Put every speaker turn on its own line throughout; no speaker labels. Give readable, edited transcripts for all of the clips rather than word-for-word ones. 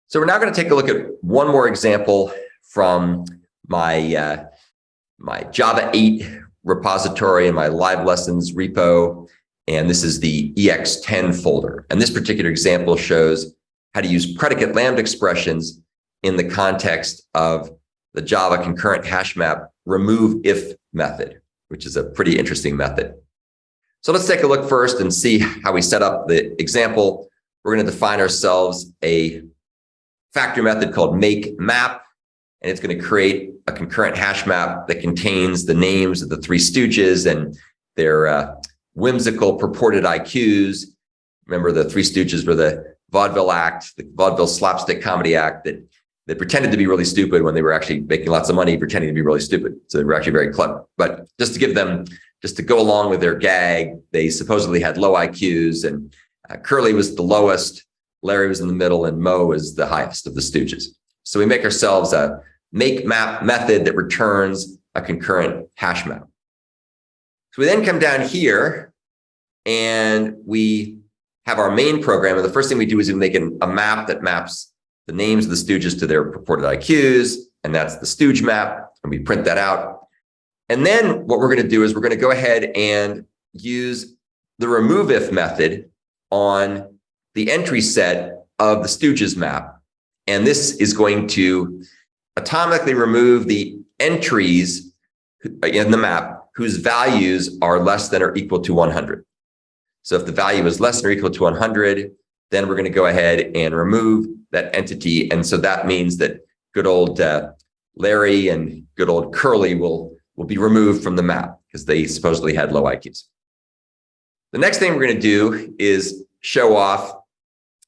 So we're now going to take a look at one more example from my, my Java 8 repository and my live lessons repo. And this is the EX10 folder. And this particular example shows how to use predicate lambda expressions in the context of the Java ConcurrentHashMap removeIf method, which is a pretty interesting method. So let's take a look first and see how we set up the example. We're going to define ourselves a factory method called makeMap, and it's going to create a concurrent hash map that contains the names of the three stooges and their whimsical purported IQs. Remember, the Three Stooges were the vaudeville act, the vaudeville slapstick comedy act that pretended to be really stupid when they were actually making lots of money, pretending to be really stupid. So they were actually very clever. But just to give them, just to go along with their gag, they supposedly had low IQs, and Curly was the lowest, Larry was in the middle, and Moe was the highest of the stooges. So we make ourselves a makeMap method that returns a concurrent hash map. So we then come down here and we have our main program. And the first thing we do is we make a map that maps the names of the stooges to their purported IQs. And that's the stooge map. And we print that out. And then what we're going to do is we're going to go ahead and use the removeIf method on the entry set of the stooges map. And this is going to atomically remove the entries in the map whose values are less than or equal to 100. So if the value is less than or equal to 100, then we're going to go ahead and remove that entity. And so that means that good old Larry and good old Curly will be removed from the map because they supposedly had low IQs. The next thing we're going to do is show off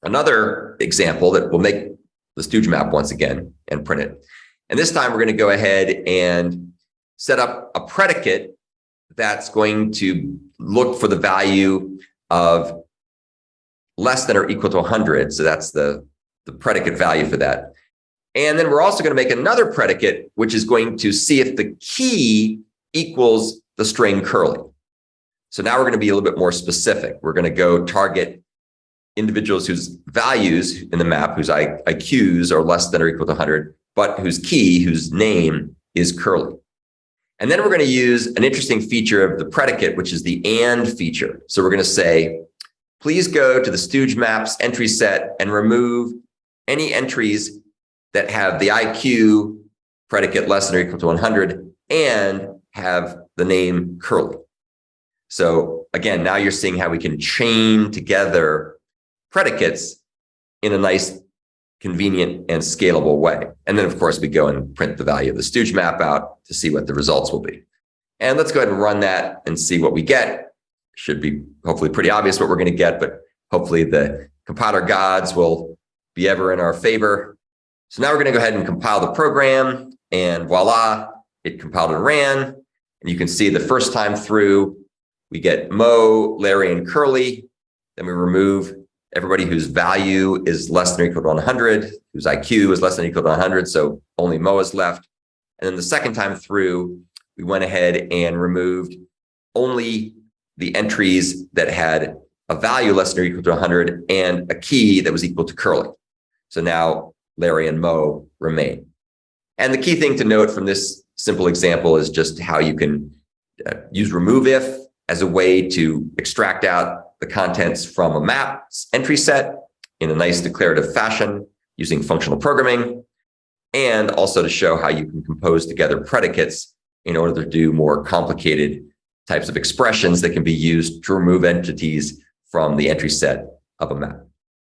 another example that will make the stooge map once again and print it. And this time we're going to go ahead and set up a predicate that's going to look for the value of less than or equal to 100. So that's the predicate value for that. And then we're also going to make another predicate, which is going to see if the key equals the string Curly. So now we're going to be a little bit more specific. We're going to go target individuals whose values in the map, whose IQs are less than or equal to 100, but whose key, whose name is Curly. And then we're going to use an interesting feature of the predicate, which is the AND feature. So we're going to say, please go to the stooge maps entry set and remove any entries that have the IQ predicate less than or equal to 100 and have the name Curly. So again, now you're seeing how we can chain together predicates in a nice, convenient, and scalable way. And then, of course, we go and print the value of the stooge map out to see what the results will be. And let's go ahead and run that and see what we get. Should be hopefully pretty obvious what we're going to get, but hopefully the compiler gods will be ever in our favor. So now we're going to go ahead and compile the program, and voila, it compiled and ran. And you can see the first time through, we get Moe, Larry, and Curly. Then we remove everybody whose value is less than or equal to 100, whose IQ is less than or equal to 100, so only Moe is left. And then the second time through, we went ahead and removed only the entries that had a value less than or equal to 100 and a key that was equal to Curly. So now Larry and Moe remain. And the key thing to note from this simple example is just how you can use removeIf as a way to extract out the contents from a map's entry set in a nice declarative fashion using functional programming, and also to show how you can compose together predicates in order to do more complicated types of expressions that can be used to remove entities from the entry set of a map.